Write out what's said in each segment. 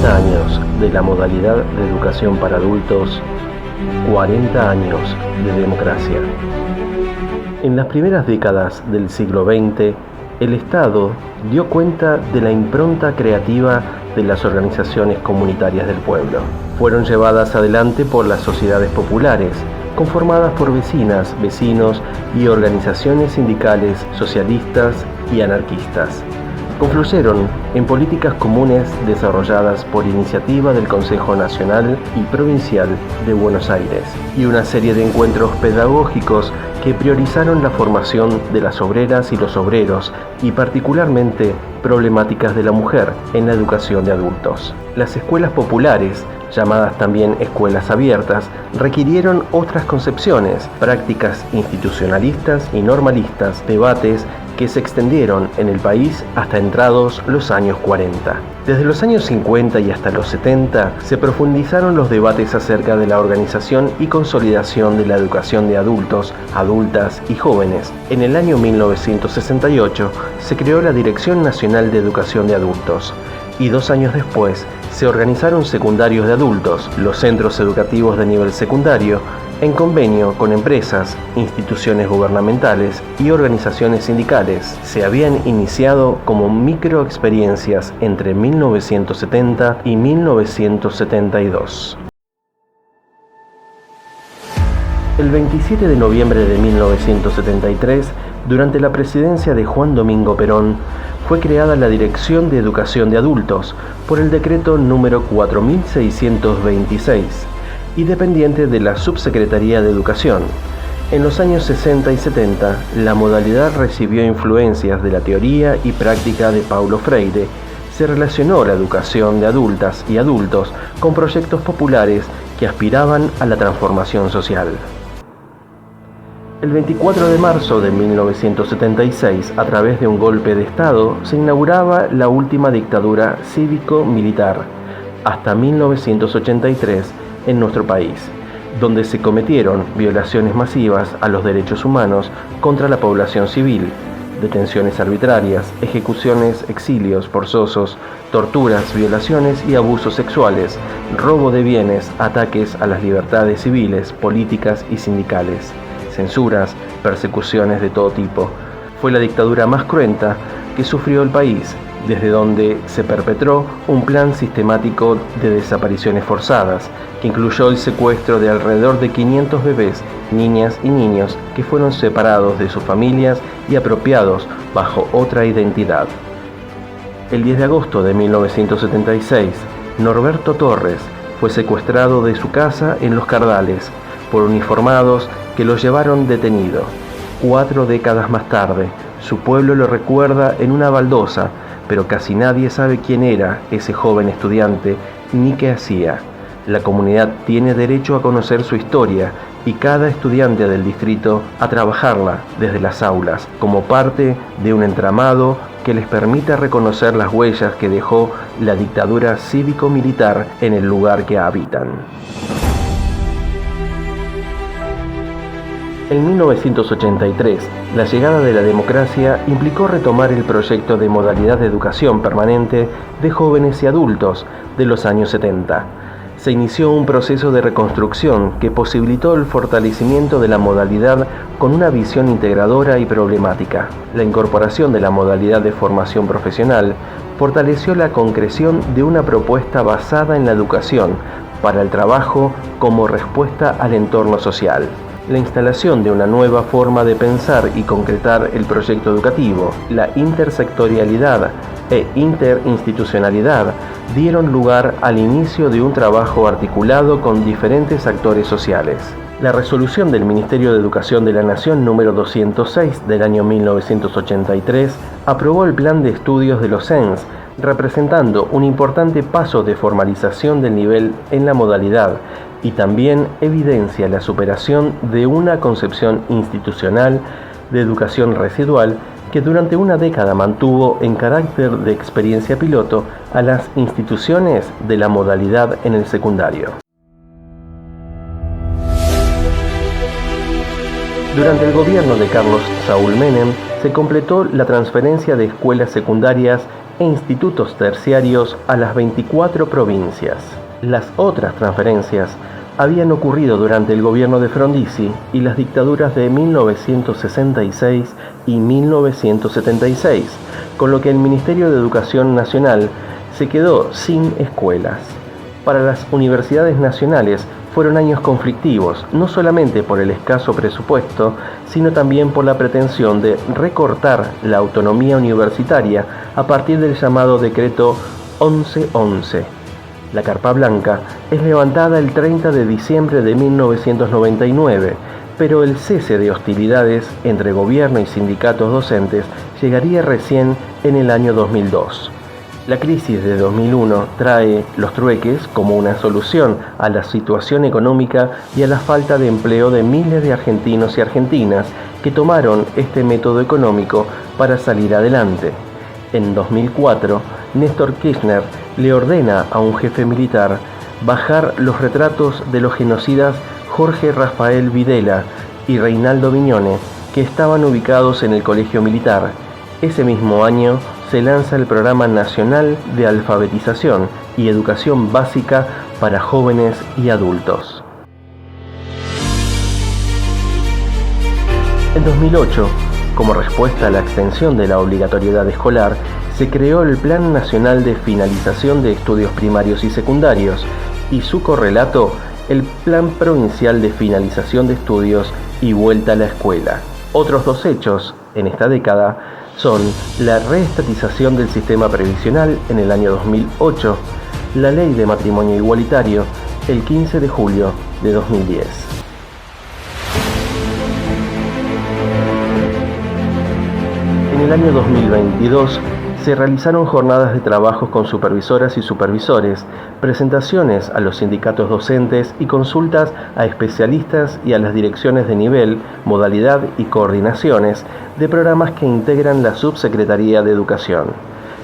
40 años de la modalidad de educación para adultos, 40 años de democracia. En las primeras décadas del siglo XX, el Estado dio cuenta de la impronta creativa de las organizaciones comunitarias del pueblo. Fueron llevadas adelante por las sociedades populares, conformadas por vecinas, vecinos y organizaciones sindicales socialistas y anarquistas. Confluyeron en políticas comunes desarrolladas por iniciativa del Consejo Nacional y Provincial de Buenos Aires y una serie de encuentros pedagógicos que priorizaron la formación de las obreras y los obreros y particularmente problemáticas de la mujer en la educación de adultos. Las escuelas populares, llamadas también escuelas abiertas, requirieron otras concepciones, prácticas institucionalistas y normalistas, debates que se extendieron en el país hasta entrados los años 40. Desde los años 50 y hasta los 70 se profundizaron los debates acerca de la organización y consolidación de la educación de adultos, adultas y jóvenes. En el año 1968 se creó la Dirección Nacional de Educación de Adultos y 2 años después se organizaron secundarios de adultos, los centros educativos de nivel secundario, en convenio con empresas, instituciones gubernamentales y organizaciones sindicales. Se habían iniciado como microexperiencias entre 1970 y 1972. El 27 de noviembre de 1973, durante la presidencia de Juan Domingo Perón, fue creada la Dirección de Educación de Adultos por el decreto número 4626 y dependiente de la Subsecretaría de Educación. En los años 60 y 70, la modalidad recibió influencias de la teoría y práctica de Paulo Freire. Se relacionó la educación de adultas y adultos con proyectos populares que aspiraban a la transformación social. El 24 de marzo de 1976, a través de un golpe de Estado, se inauguraba la última dictadura cívico-militar, hasta 1983, en nuestro país, donde se cometieron violaciones masivas a los derechos humanos contra la población civil, detenciones arbitrarias, ejecuciones, exilios forzosos, torturas, violaciones y abusos sexuales, robo de bienes, ataques a las libertades civiles, políticas y sindicales, censuras, persecuciones de todo tipo. Fue la dictadura más cruenta que sufrió el país, desde donde se perpetró un plan sistemático de desapariciones forzadas, que incluyó el secuestro de alrededor de 500 bebés, niñas y niños que fueron separados de sus familias y apropiados bajo otra identidad. El 10 de agosto de 1976, Norberto Torres fue secuestrado de su casa en Los Cardales por uniformados que lo llevaron detenido. 4 décadas más tarde, su pueblo lo recuerda en una baldosa, pero casi nadie sabe quién era ese joven estudiante ni qué hacía. La comunidad tiene derecho a conocer su historia y cada estudiante del distrito a trabajarla desde las aulas como parte de un entramado que les permita reconocer las huellas que dejó la dictadura cívico-militar en el lugar que habitan. En 1983, la llegada de la democracia implicó retomar el proyecto de modalidad de educación permanente de jóvenes y adultos de los años 70. Se inició un proceso de reconstrucción que posibilitó el fortalecimiento de la modalidad con una visión integradora y problemática. La incorporación de la modalidad de formación profesional fortaleció la concreción de una propuesta basada en la educación para el trabajo como respuesta al entorno social. La instalación de una nueva forma de pensar y concretar el proyecto educativo, la intersectorialidad e interinstitucionalidad dieron lugar al inicio de un trabajo articulado con diferentes actores sociales. La resolución del Ministerio de Educación de la Nación número 206 del año 1983 aprobó el Plan de Estudios de los CENS, representando un importante paso de formalización del nivel en la modalidad y también evidencia la superación de una concepción institucional de educación residual que durante una década mantuvo en carácter de experiencia piloto a las instituciones de la modalidad en el secundario. Durante el gobierno de Carlos Saúl Menem se completó la transferencia de escuelas secundarias e institutos terciarios a las 24 provincias. Las otras transferencias habían ocurrido durante el gobierno de Frondizi y las dictaduras de 1966 y 1976, con lo que el Ministerio de Educación Nacional se quedó sin escuelas. Para las universidades nacionales fueron años conflictivos, no solamente por el escaso presupuesto, sino también por la pretensión de recortar la autonomía universitaria a partir del llamado Decreto 1111. La Carpa Blanca es levantada el 30 de diciembre de 1999, pero el cese de hostilidades entre gobierno y sindicatos docentes llegaría recién en el año 2002. La crisis de 2001 trae los trueques como una solución a la situación económica y a la falta de empleo de miles de argentinos y argentinas que tomaron este método económico para salir adelante. En 2004, Néstor Kirchner le ordena a un jefe militar bajar los retratos de los genocidas Jorge Rafael Videla y Reinaldo Viñone, que estaban ubicados en el colegio militar. Ese mismo año se lanza el Programa Nacional de Alfabetización y Educación Básica para Jóvenes y Adultos. En 2008, como respuesta a la extensión de la obligatoriedad escolar, se creó el Plan Nacional de Finalización de Estudios Primarios y Secundarios y su correlato, el Plan Provincial de Finalización de Estudios y Vuelta a la Escuela. Otros dos hechos en esta década son la reestatización del sistema previsional en el año 2008, la Ley de Matrimonio Igualitario el 15 de julio de 2010. En el año 2022 se realizaron jornadas de trabajos con supervisoras y supervisores, presentaciones a los sindicatos docentes y consultas a especialistas y a las direcciones de nivel, modalidad y coordinaciones de programas que integran la Subsecretaría de Educación.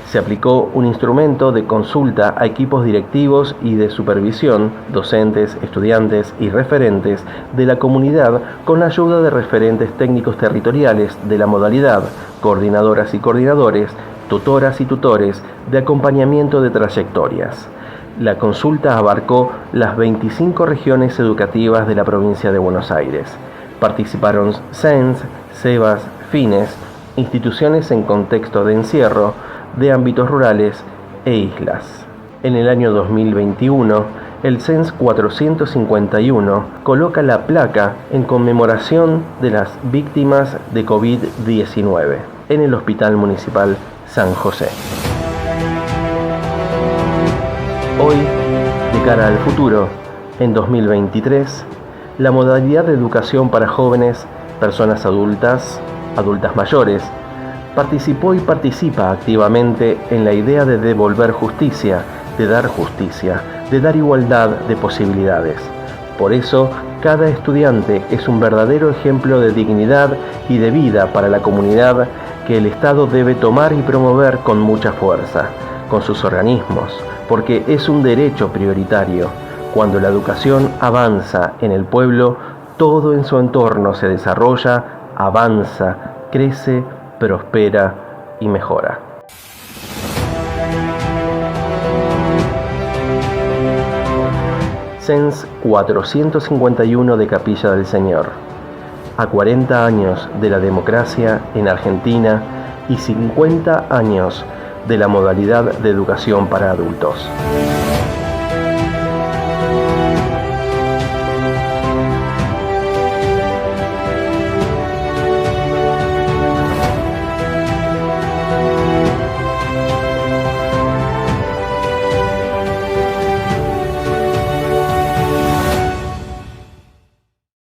Se aplicó un instrumento de consulta a equipos directivos y de supervisión, docentes, estudiantes y referentes de la comunidad con la ayuda de referentes técnicos territoriales de la modalidad, coordinadoras y coordinadores, tutoras y tutores de acompañamiento de trayectorias. La consulta abarcó las 25 regiones educativas de la provincia de Buenos Aires. Participaron CENS, SEBAS, FINES, instituciones en contexto de encierro, de ámbitos rurales e islas. En el año 2021, el CENS 451 coloca la placa en conmemoración de las víctimas de COVID-19 en el Hospital Municipal San José. Hoy, de cara al futuro, en 2023, la modalidad de educación para jóvenes, personas adultas, adultas mayores, participó y participa activamente en la idea de devolver justicia, de dar igualdad de posibilidades. Por eso, cada estudiante es un verdadero ejemplo de dignidad y de vida para la comunidad que el Estado debe tomar y promover con mucha fuerza, con sus organismos, porque es un derecho prioritario. Cuando la educación avanza en el pueblo, todo en su entorno se desarrolla, avanza, crece, prospera y mejora. CENS 451 de Capilla del Señor. A 40 años de la democracia en Argentina y 50 años de la modalidad de educación para adultos.